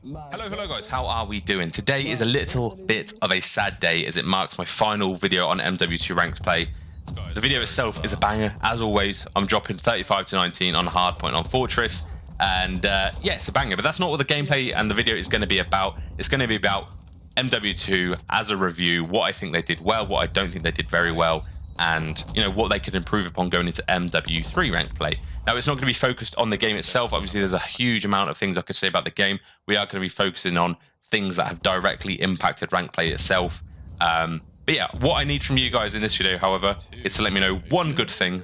Hello guys, how are we doing? Today is a little bit of a sad day as it marks my final video on MW2 Ranked play. The video itself is a banger, as always. I'm dropping 35 to 19 on hardpoint on Fortress, and yeah, it's a banger, but that's not what the gameplay and the video is going to be about. It's going to be about MW2 as a review, what I think they did well, what I don't think they did very well, and what they could improve upon going into MW3 Ranked play. Now, it's not going to be focused on the game itself. Obviously, there's a huge amount of things I could say about the game. We are going to be focusing on things that have directly impacted ranked play itself. But yeah, what I need from you guys in this video, however, is to let me know one good thing,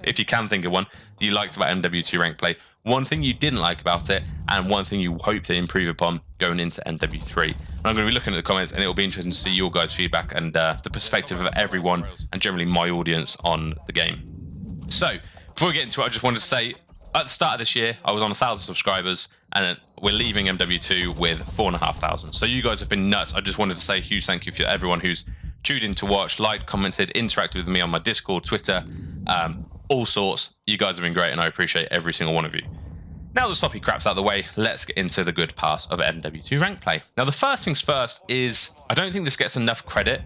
if you can think of one, you liked about MW2 Ranked play, one thing you didn't like about it, and one thing you hope to improve upon going into MW3. And I'm going to be looking at the comments, and it'll be interesting to see your guys' feedback and the perspective of everyone and generally my audience on the game. So, before we get into it, I just wanted to say, at the start of this year, I was on 1,000 subscribers, and we're leaving MW2 with 4,500. So you guys have been nuts. I just wanted to say a huge thank you for everyone who's tuned in to watch, liked, commented, interacted with me on my Discord, Twitter, all sorts. You guys have been great, and I appreciate every single one of you. Now the sloppy crap's out of the way, let's get into the good parts of MW2 Ranked play. Now, the first things first is, I don't think this gets enough credit,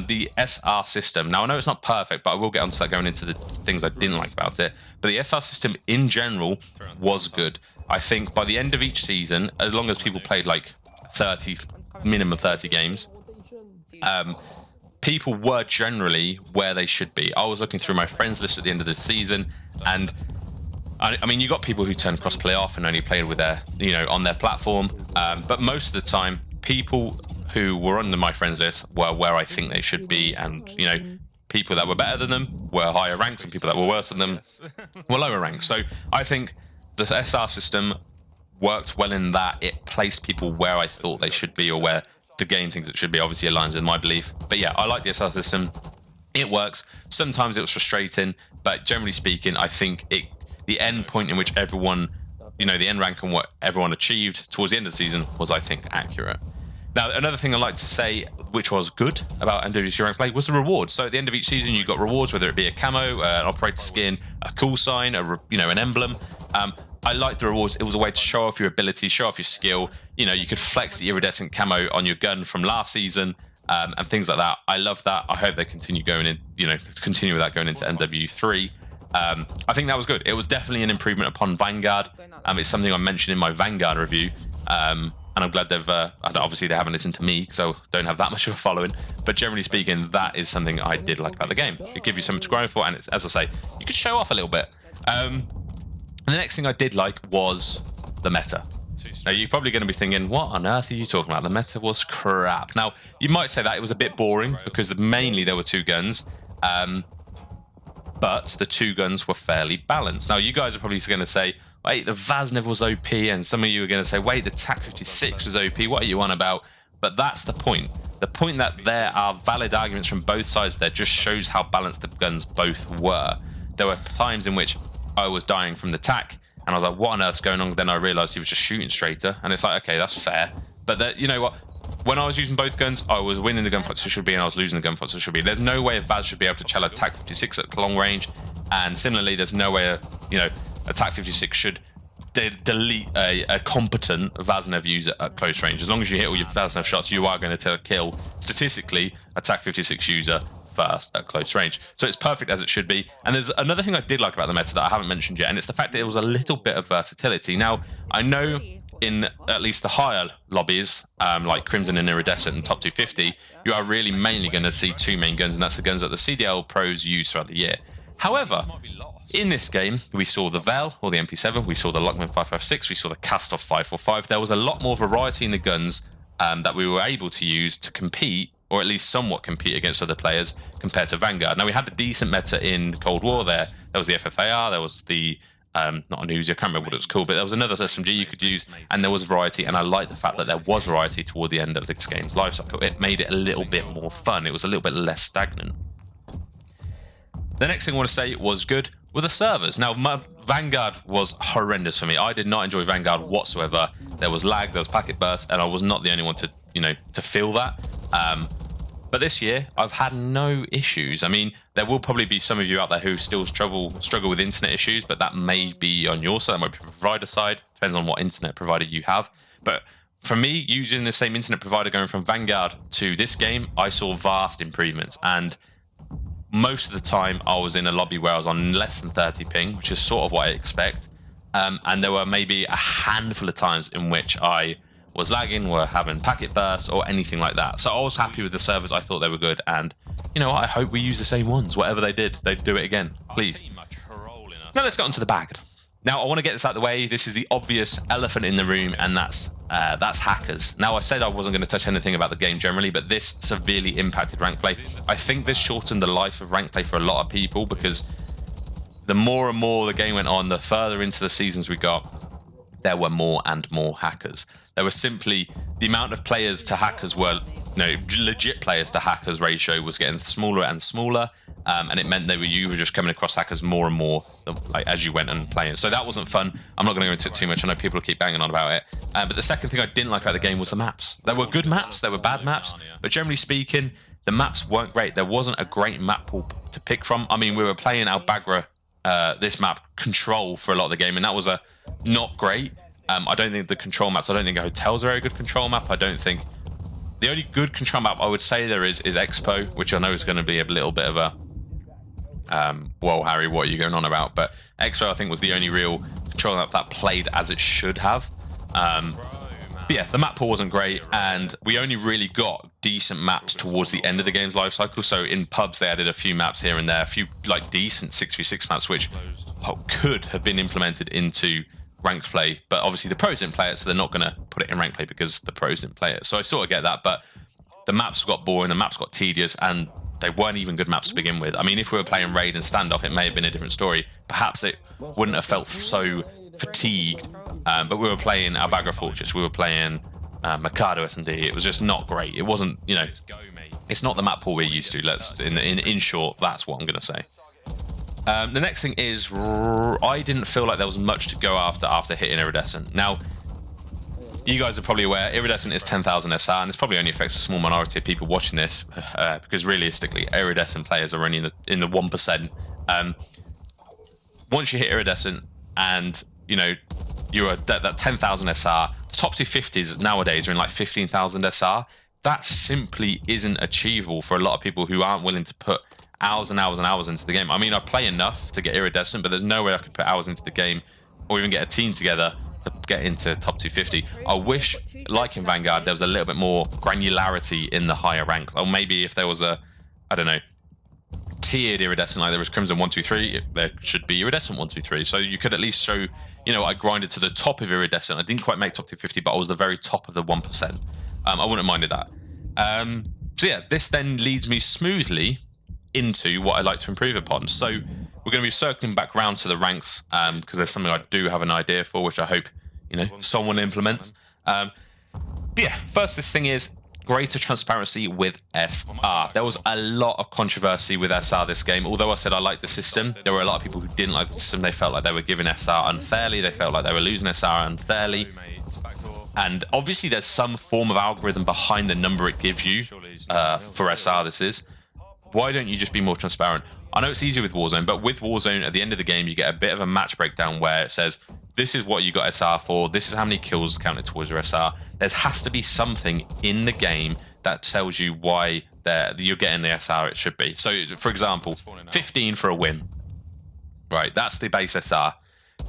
the SR system. Now, I know it's not perfect, but I will get onto that going into the things I didn't like about it. But the SR system in general was good. I think by the end of each season, as long as people played like 30, minimum 30 games, people were generally where they should be. I was looking through my friends list at the end of the season, and I mean, you got people who turned cross-play off and only played with their, on their platform. But most of the time, people who were on my friends list were where I think they should be, and people that were better than them were higher ranked, and people that were worse than them were lower ranked. So I think the SR system worked well in that it placed people where I thought they should be, or where the game thinks it should be. Obviously aligns with my belief, but yeah, I like the SR system. It works. Sometimes it was frustrating, but generally speaking, I think the end point in which everyone, the end rank and what everyone achieved towards the end of the season was, I think, accurate. Now, another thing I'd like to say, which was good about MW2 Ranked play, was the rewards. So at the end of each season, you got rewards, whether it be a camo, an operator skin, a call sign, an emblem. I liked the rewards. It was a way to show off your ability, show off your skill. You could flex the iridescent camo on your gun from last season, and things like that. I love that. I hope they continue going in, continue with that going into MW3. I think that was good. It was definitely an improvement upon Vanguard. It's something I mentioned in my Vanguard review. And I'm glad they've, obviously they haven't listened to me because I don't have that much of a following, but generally speaking, that is something I did like about the game. It gives you something to grow for, and it's, as I say, you could show off a little bit. And the next thing I did like was the meta. Now, you're probably going to be thinking, what on earth are you talking about? The meta was crap. Now, you might say that it was a bit boring because mainly there were two guns, but the two guns were fairly balanced. Now, you guys are probably going to say, wait, the Vaznev was OP, and some of you are going to say, wait, the TAC 56 was OP, what are you on about? But that's the point. The point that there are valid arguments from both sides there just shows how balanced the guns both were. There were times in which I was dying from the TAC, and I was like, what on earth's going on? Then I realised he was just shooting straighter, and it's like, okay, that's fair. But you know what? When I was using both guns, I was winning the gunfights so should be, and I was losing the gunfights so should be. There's no way a Vaz should be able to chell a TAC 56 at long range, and similarly, there's no way a TAC 56 should delete a competent Vaznev user at close range. As long as you hit all your Vaznev shots, you are going to kill, statistically, a TAC 56 user first at close range. So it's perfect as it should be. And there's another thing I did like about the meta that I haven't mentioned yet, and it's the fact that it was a little bit of versatility. Now, I know in at least the higher lobbies, like Crimson and Iridescent and top 250, you are really mainly going to see two main guns, and that's the guns that the CDL pros use throughout the year. However, in this game, we saw the Vel, or the MP7, we saw the Lockman 556, we saw the Kastov 545. There was a lot more variety in the guns that we were able to use to compete, or at least somewhat compete against other players compared to Vanguard. Now, we had a decent meta in Cold War there. There was the FFAR, there was the, not an Uzi, I can't remember what it was called, but there was another SMG you could use, and there was variety, and I like the fact that there was variety toward the end of this game's life cycle. It made it a little bit more fun. It was a little bit less stagnant. The next thing I want to say was good were the servers. Now, Vanguard was horrendous for me. I did not enjoy Vanguard whatsoever. There was lag, there was packet bursts, and I was not the only one to, to feel that. But this year, I've had no issues. I mean, there will probably be some of you out there who still struggle with internet issues, but that may be on your side, it might be provider side. Depends on what internet provider you have. But for me, using the same internet provider going from Vanguard to this game, I saw vast improvements. And most of the time, I was in a lobby where I was on less than 30 ping, which is sort of what I expect. And there were maybe a handful of times in which I was lagging, were having packet bursts or anything like that. So I was happy with the servers. I thought they were good, and you know, I hope we use the same ones. Whatever they did, they'd do it again, please. Now let's get onto the bag. Now I want to get this out of the way. This is the obvious elephant in the room, and that's hackers. Now I said I wasn't going to touch anything about the game generally, but this severely impacted rank play. I think this shortened the life of rank play for a lot of people, because the more and more the game went on, the further into the seasons we got, there were more and more hackers. There was simply the amount of players to hackers were, legit players to hackers ratio was getting smaller and smaller, and it meant you were just coming across hackers more and more as you went and playing. So that wasn't fun. I'm not going to go into it too much. I know people keep banging on about it. But the second thing I didn't like about the game was the maps. There were good maps, there were bad maps, but generally speaking, the maps weren't great. There wasn't a great map pool to pick from. I mean, we were playing Albagra, this map, Control, for a lot of the game, and that was not great. I don't think the control maps, I don't think a hotel's a very good control map. I don't think the only good control map I would say there is Expo, which I know is going to be a little bit of a well, Harry, what are you going on about? But Expo, I think, was the only real control map that played as it should have. But yeah, the map pool wasn't great, and we only really got decent maps towards the end of the game's life cycle. So in pubs, they added a few maps here and there, a few decent 6v6 maps, which could have been implemented into ranked play, but obviously the pros didn't play it, so they're not going to put it in ranked play because the pros didn't play it. So I sort of get that, but the maps got boring, the maps got tedious, and they weren't even good maps to begin with. I mean, if we were playing Raid and Standoff, it may have been a different story. Perhaps it wouldn't have felt so fatigued, but we were playing Albagra Fortress, we were playing Mikado S&D. It was just not great. It wasn't, it's not the map pool we're used to. In short, that's what I'm going to say. The next thing is, I didn't feel like there was much to go after hitting Iridescent. Now, you guys are probably aware, Iridescent is 10,000 SR, and this probably only affects a small minority of people watching this, because realistically, Iridescent players are only in the 1%. Once you hit Iridescent, and you're at that 10,000 SR, the top 250s nowadays are in like 15,000 SR. That simply isn't achievable for a lot of people who aren't willing to put hours and hours and hours into the game. I mean, I play enough to get Iridescent, but there's no way I could put hours into the game or even get a team together to get into top 250. I wish, like in Vanguard, there was a little bit more granularity in the higher ranks. Or maybe if there was tiered Iridescent, like there was Crimson 1, 2, 3, there should be Iridescent 1, 2, 3. So you could at least show, I grinded to the top of Iridescent. I didn't quite make top 250, but I was the very top of the 1%. I wouldn't have minded that. So yeah, this then leads me smoothly into what I'd like to improve upon. So we're going to be circling back around to the ranks, because there's something I do have an idea for, which I hope someone implements. But yeah, first, this thing is greater transparency with SR. There was a lot of controversy with SR this game. Although I said I liked the system, there were a lot of people who didn't like the system. They felt like they were giving SR unfairly. They felt like they were losing SR unfairly. And obviously there's some form of algorithm behind the number it gives you for SR this is. Why don't you just be more transparent? I know it's easier with Warzone, but with Warzone, at the end of the game, you get a bit of a match breakdown where it says, this is what you got SR for, this is how many kills counted towards your SR. There has to be something in the game that tells you why you're getting the SR it should be. So, for example, 15 for a win. Right, that's the base SR.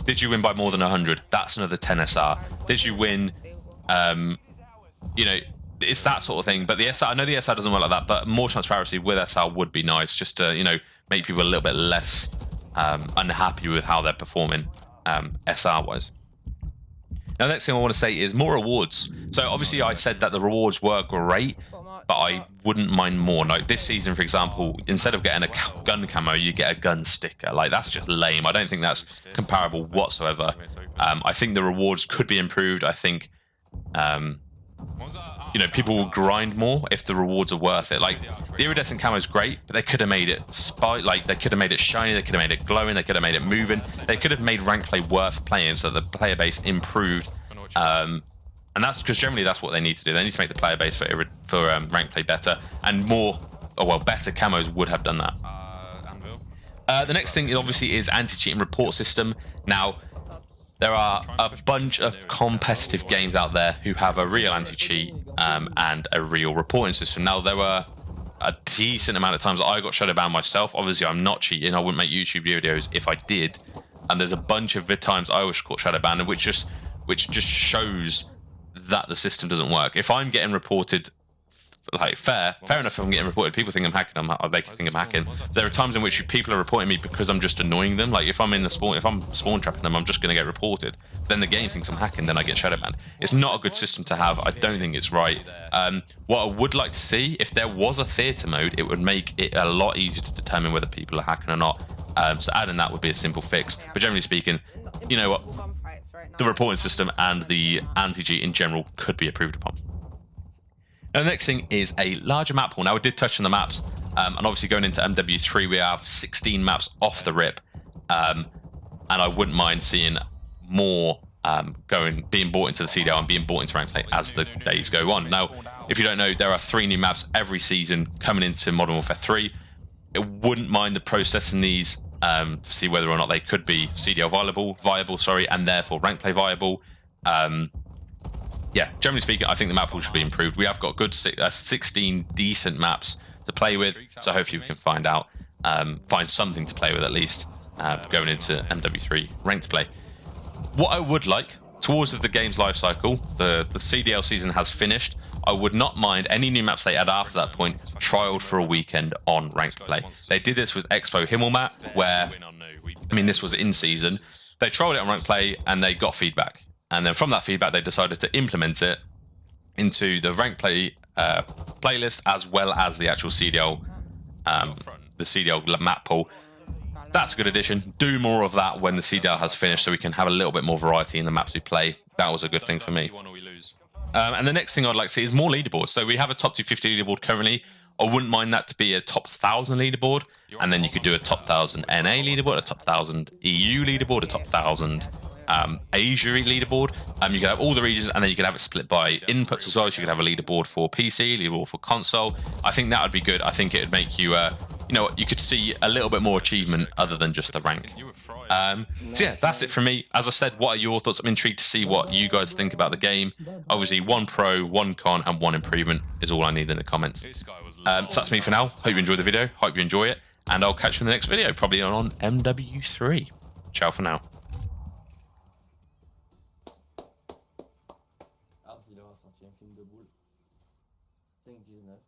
Did you win by more than 100? That's another 10 SR. Did you win, it's that sort of thing. But the SR, I know the SR doesn't work like that, but more transparency with SR would be nice, just to, make people a little bit less unhappy with how they're performing SR-wise. Now, the next thing I want to say is more rewards. So obviously I said that the rewards were great, but I wouldn't mind more. Like this season, for example, instead of getting a gun camo, you get a gun sticker. Like, that's just lame. I don't think that's comparable whatsoever. I think the rewards could be improved. I think people will grind more if the rewards are worth it. Like, the iridescent camo is great, but they could have made it they could have made it shiny, they could have made it glowing, they could have made it moving, they could have made rank play worth playing so the player base improved And that's because generally that's what they need to do. They need to make the player base for ranked play better, and more, better camos would have done that. The next thing obviously is anti-cheat and report system. Now, there are a bunch of competitive games out there who have a real anti-cheat and a real reporting system. Now, there were a decent amount of times that I got shadow banned myself. Obviously, I'm not cheating. I wouldn't make YouTube videos if I did. And there's a bunch of times I was caught shadow banned, which just shows that the system doesn't work. If I'm getting reported, like fair enough. If I'm getting reported, people think I'm hacking. They think I'm hacking. There are times in which people are reporting me because I'm just annoying them. Like if I'm spawn trapping them, I'm just going to get reported. Then the game thinks I'm hacking, then I get shadow banned. It's not a good system to have. I don't think it's right. What I would like to see, if there was a theatre mode, it would make it a lot easier to determine whether people are hacking or not. So adding that would be a simple fix. But generally speaking, you know what? The reporting system and the anti-cheat in general could be improved upon. Now, the next thing is a larger map pool. Now, we did touch on the maps, and obviously going into MW3, we have 16 maps off the rip, and I wouldn't mind seeing more being bought into the CDL and being bought into ranked play as the days go on. Now, if you don't know, there are 3 new maps every season coming into Modern Warfare 3. I wouldn't mind the processing these to see whether or not they could be CDL viable, and therefore ranked play viable. Yeah, generally speaking, I think the map pool should be improved. We have got good 16 decent maps to play with, so hopefully we can find something to play with at least going into MW3 ranked play. What I would like, towards the game's life cycle, the CDL season has finished. I would not mind any new maps they add after that point trialed for a weekend on ranked play. They did this with Expo Himmelmat, where, I mean, this was in season. They trialed it on ranked play and they got feedback. And then from that feedback, they decided to implement it into the ranked play playlist, as well as the actual CDL, the CDL map pool. That's a good addition. Do more of that when the CDL has finished, so we can have a little bit more variety in the maps we play. That was a good thing for me. And the next thing I'd like to see is more leaderboards. So we have a top 250 leaderboard currently. I wouldn't mind that to be a top 1,000 leaderboard, and then you could do a top 1,000 NA leaderboard, a top 1,000 EU leaderboard, a top 1,000 Asia leaderboard. You could have all the regions, and then you could have it split by inputs as well. So you could have a leaderboard for PC, leaderboard for console. I think that would be good. I think it would make you, you could see a little bit more achievement other than just the rank. So yeah, that's it from me. As I said, what are your thoughts? I'm intrigued to see what you guys think about the game. Obviously, 1 pro, 1 con, and 1 improvement is all I need in the comments. So that's me for now. Hope you enjoyed the video. Hope you enjoy it, and I'll catch you in the next video, probably on MW3. Ciao for now. Harrz, il aura sorti un film de boule. 5-19.